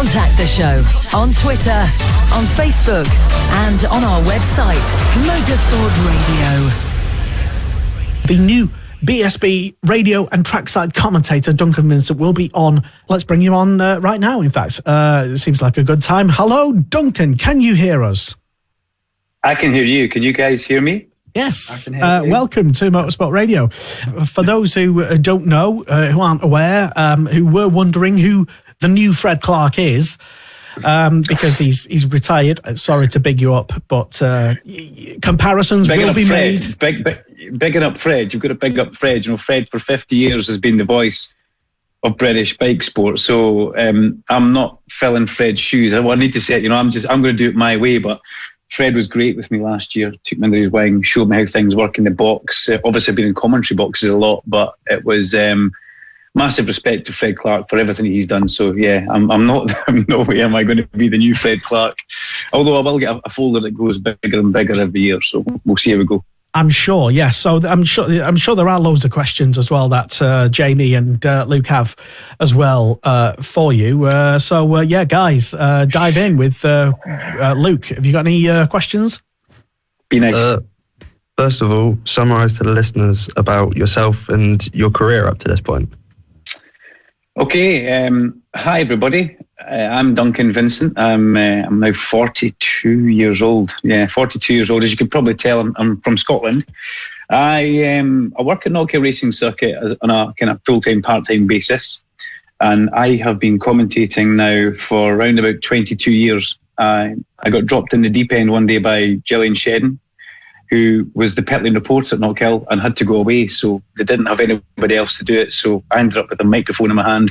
Contact the show on Twitter, on Facebook, and on our website, Motorsport Radio. The new BSB Radio and trackside commentator Duncan Vincent will be on. Let's bring him on right now, in fact. It seems like a good time. Hello, Duncan. Can you hear us? I can hear you. Can you guys hear me? Yes. Welcome to Motorsport Radio. For those who don't know, who aren't aware, who were wondering who the new Fred Clark is, because he's retired. Sorry to big you up, but comparisons will be made. Bigging up Fred. You've got to big up Fred. You know, Fred for 50 years has been the voice of British bike sport. So I'm not filling Fred's shoes. I need to say it. You know, I'm going to do it my way. But Fred was great with me last year. Took me under his wing, showed me how things work in the box. Obviously, I've been in commentary boxes a lot, but it was massive respect to Fred Clark for everything he's done. So yeah, I'm not. No way am I going to be the new Fred Clark. Although I will get a folder that goes bigger and bigger every year. So we'll see how we go. I'm sure, yes. So I'm sure there are loads of questions as well that Jamie and Luke have as well for you. Yeah, guys, dive in with Luke. Have you got any questions? Be nice. First of all, summarise to the listeners about yourself and your career up to this point. Okay. Hi, everybody. I'm Duncan Vincent. I'm now 42 years old. Yeah, 42 years old. As you can probably tell, I'm from Scotland. I work at Knockhill Racing Circuit on a kind of full-time, part-time basis. And I have been commentating now for around about 22 years. I got dropped in the deep end one day by Gillian Shedden, who was the pit lane reporter at Knockhill and had to go away. So they didn't have anybody else to do it. So I ended up with a microphone in my hand.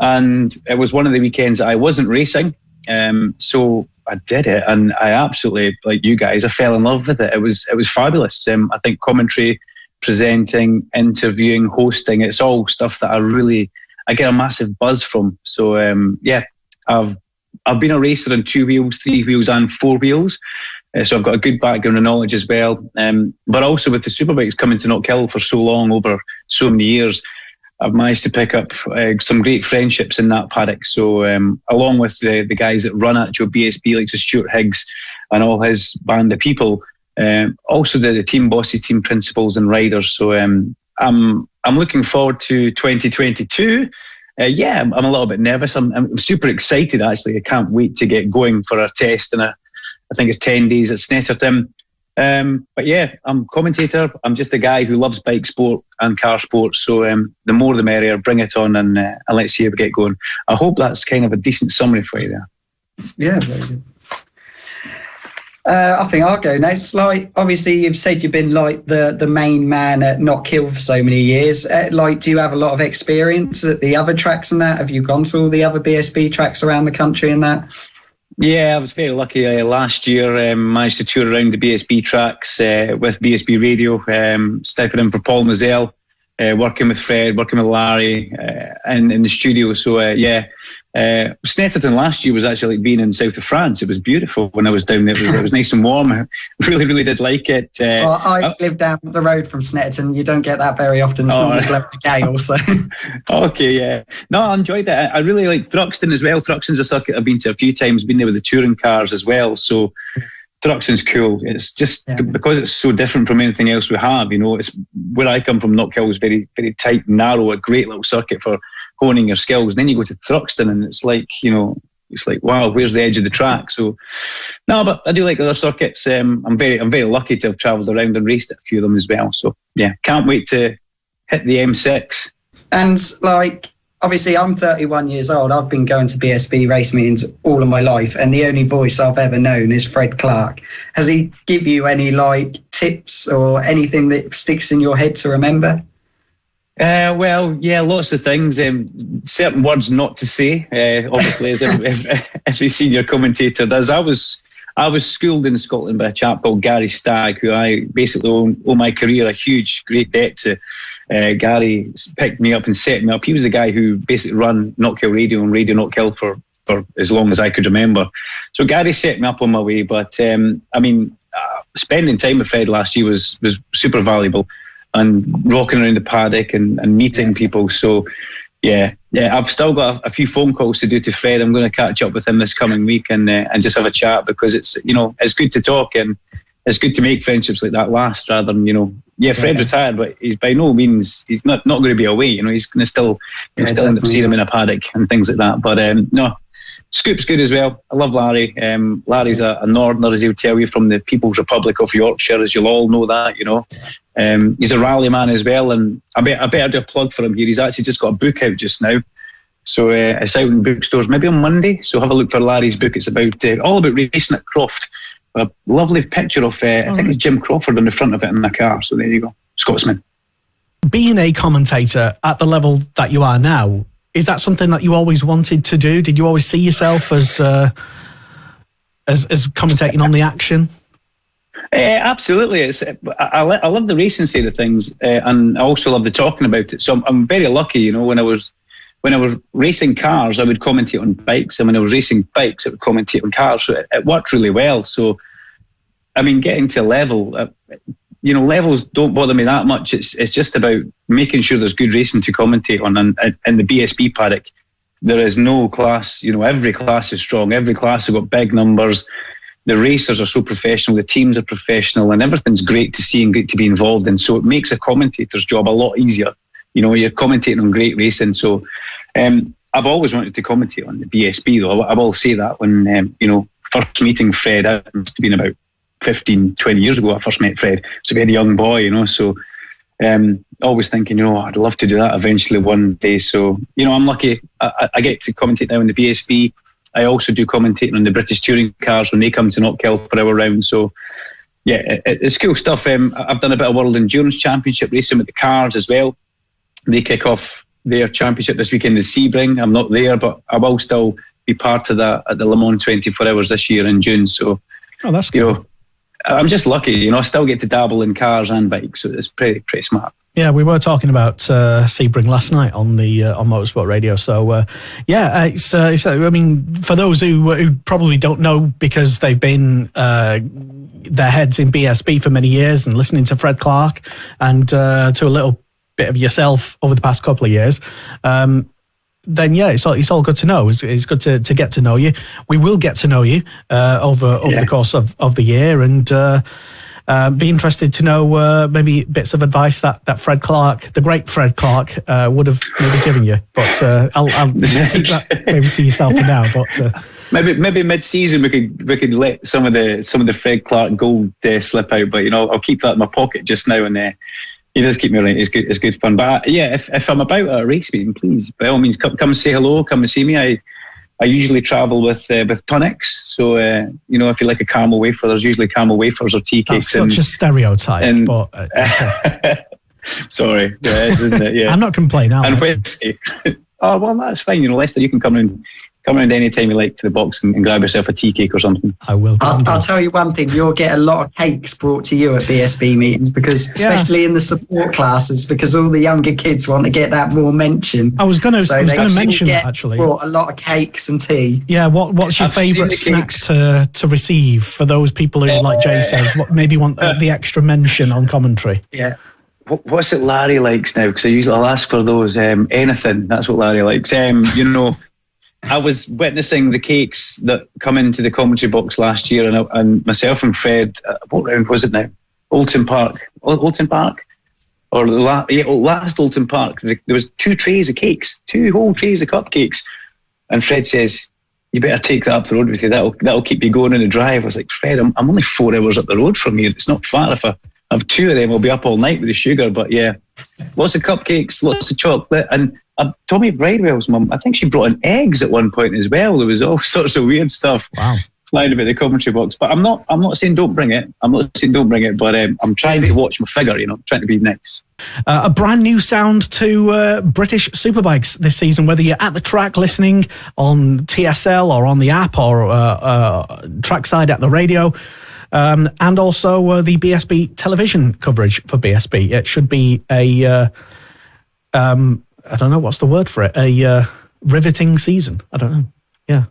And it was one of the weekends I wasn't racing. So I did it. And I absolutely, like you guys, I fell in love with it. It was fabulous. I think commentary, presenting, interviewing, hosting, it's all stuff that I get a massive buzz from. So yeah, I've been a racer on 2 wheels, 3 wheels and 4 wheels. So I've got a good background and knowledge as well. But also with the superbikes coming to Knockhill for so long, over so many years, I've managed to pick up some great friendships in that paddock. So along with the guys that run at BSB, like Stuart Higgs and all his band of people, also the team bosses, team principals and riders. So I'm looking forward to 2022. Yeah, I'm a little bit nervous. I'm super excited, actually. I can't wait to get going for a test and I think it's 10 days at Snetterton. But yeah, I'm a commentator. I'm just a guy who loves bike sport and car sport. So the more the merrier. Bring it on and let's see how we get going. I hope that's kind of a decent summary for you there. Yeah, very good. I think I'll go next. Like, obviously, you've said you've been like the main man at Knockhill for so many years. Do you have a lot of experience at the other tracks and that? Have you gone to all the other BSB tracks around the country and that? Yeah, I was very lucky. Last year, managed to tour around the BSB tracks with BSB Radio, stepping in for Paul Mazel, working with Fred, working with Larry, and in the studio. So yeah, Snetterton last year was actually like being in south of France. It was beautiful when I was down there. It was nice and warm. I really did like it. Well, I live down the road from Snetterton. You don't get that very often. It's normally the gale. So. Okay, yeah. No, I enjoyed that. I really like Thruxton as well. Thruxton's a circuit I've been to a few times. Been there with the touring cars as well. So Thruxton's cool. It's just because it's so different from anything else we have. You know, it's where I come from. Knockhill is very, very tight and narrow. A great little circuit for honing your skills. Then you go to Thruxton and it's like, you know, it's like, wow, where's the edge of the track? So no, but I do like other circuits. I'm very lucky to have travelled around and raced at a few of them as well. So yeah, can't wait to hit the M6. And like, obviously I'm 31 years old. I've been going to BSB race meetings all of my life, and the only voice I've ever known is Fred Clark. Has he give you any like tips or anything that sticks in your head to remember? Well, yeah, lots of things. Certain words not to say, obviously, as every senior commentator does. I was schooled in Scotland by a chap called Gary Stagg, who I basically owe my career a great debt to. Gary picked me up and set me up. He was the guy who basically ran Knockhill Radio and Radio Knockhill for as long as I could remember. So Gary set me up on my way. But spending time with Fred last year was super valuable, and rocking around the paddock and meeting people. So Yeah. I've still got a few phone calls to do to Fred. I'm going to catch up with him this coming week and just have a chat, because it's it's good to talk, and it's good to make friendships like that last, rather than Fred's retired, but he's by no means, he's not going to be away. He's going to still end up seeing him in a paddock and things like that. But no, Scoop's good as well. I love Larry. Larry's a northerner, as he'll tell you, from the People's Republic of Yorkshire, as you'll all know that. He's a rally man as well, and I better do a plug for him here. He's actually just got a book out just now, so it's out in bookstores maybe on Monday. So have a look for Larry's book. It's about all about racing at Croft. A lovely picture of I think it's Jim Crawford on the front of it in the car. So there you go, Scotsman. Being a commentator at the level that you are now, is that something that you always wanted to do? Did you always see yourself as commentating on the action? Absolutely. I love the racing side of things, and I also love the talking about it. So I'm very lucky, when I was racing cars, I would commentate on bikes, and when I was racing bikes, I would commentate on cars. So it worked really well. So, getting to a level, levels don't bother me that much. It's just about making sure there's good racing to commentate on. And in the BSB paddock, there is no class. Every class is strong. Every class has got big numbers. The racers are so professional. The teams are professional, and everything's great to see and great to be involved in. So it makes a commentator's job a lot easier. You're commentating on great racing. So I've always wanted to commentate on the BSB, though. I will say that when, first meeting Fred, it must have been about 15, 20 years ago I first met Fred. He was a very young boy, so always thinking, I'd love to do that eventually one day. So, I'm lucky. I get to commentate now on the BSB. I also do commentating on the British touring cars when they come to Knockhill for our round. So, yeah, it's cool stuff. I've done a bit of World Endurance Championship racing with the cars as well. They kick off their championship this weekend in Sebring. I'm not there, but I will still be part of that at the Le Mans 24 Hours this year in June. So, that's cool. I'm just lucky, I still get to dabble in cars and bikes, so it's pretty smart. Yeah, we were talking about Sebring last night on the on Motorsport Radio. So it's for those who probably don't know, because they've been their heads in BSB for many years and listening to Fred Clark and to a little bit of yourself over the past couple of years, then it's all good to know. It's good to get to know you. We will get to know you over the course of the year, and be interested to know maybe bits of advice that Fred Clark, the great Fred Clark, would have maybe given you. But I'll keep that maybe to yourself for now. But maybe mid-season we could let some of the Fred Clark gold slip out. But I'll keep that in my pocket just now and there. He does keep me right. It's good fun. But if I'm about at a race meeting, please, by all means, come and say hello. Come and see me. I usually travel with tonics. So if you like a caramel wafer, there's usually caramel wafers or tea cakes. That's such a stereotype. But sorry, isn't it? Yeah, I'm not complaining. And whiskey. Oh well, that's fine. Lester, you can come around any time you like to the box and grab yourself a tea cake or something. I will. I'll tell you one thing. You'll get a lot of cakes brought to you at BSB meetings, because especially in the support classes, because all the younger kids want to get that more mention. I was going to mention that actually. Brought a lot of cakes and tea. Yeah. What's your favourite snack to receive for those people who, like Jay says, maybe want the extra mention on commentary? Yeah. What's it Larry likes now? Because I'll ask for those. Anything. That's what Larry likes. I was witnessing the cakes that come into the commentary box last year, and myself and Fred, what round was it now? Oulton Park? Or last Oulton Park. There was 2 trays of cakes, 2 whole trays of cupcakes. And Fred says, you better take that up the road with you. That'll keep you going in the drive. I was like, Fred, I'm only 4 hours up the road from here. It's not far. If I have 2 of them, I'll be up all night with the sugar. But yeah, lots of cupcakes, lots of chocolate. And Tommy Bridewell's mum, I think she brought in eggs at one point as well. There was all sorts of weird stuff flying about the commentary box. But I'm not saying don't bring it. But I'm trying to watch my figure, trying to be nice. A brand new sound to British Superbikes this season, whether you're at the track listening on TSL or on the app or trackside at the radio. And also the BSB television coverage for BSB. It should be I don't know, what's the word for it? A riveting season. I don't know. Yeah.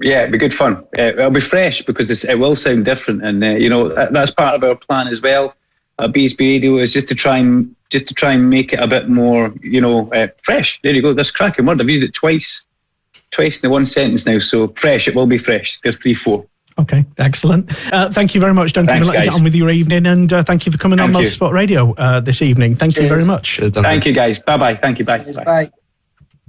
Yeah, it'll be good fun. It'll be fresh because it will sound different. And, that's part of our plan as well. BSB Radio is just to try and just to try and make it a bit more, fresh. There you go. That's cracking word. I've used it twice in the one sentence now. So fresh, it will be fresh. There's 3-4. Okay, excellent. Thank you very much, Duncan. We'll let you get on with your evening, and thank you for coming on Motorsport Radio this evening. Thank you very much. Thank you, guys. Bye-bye. Thank you. Bye. Bye.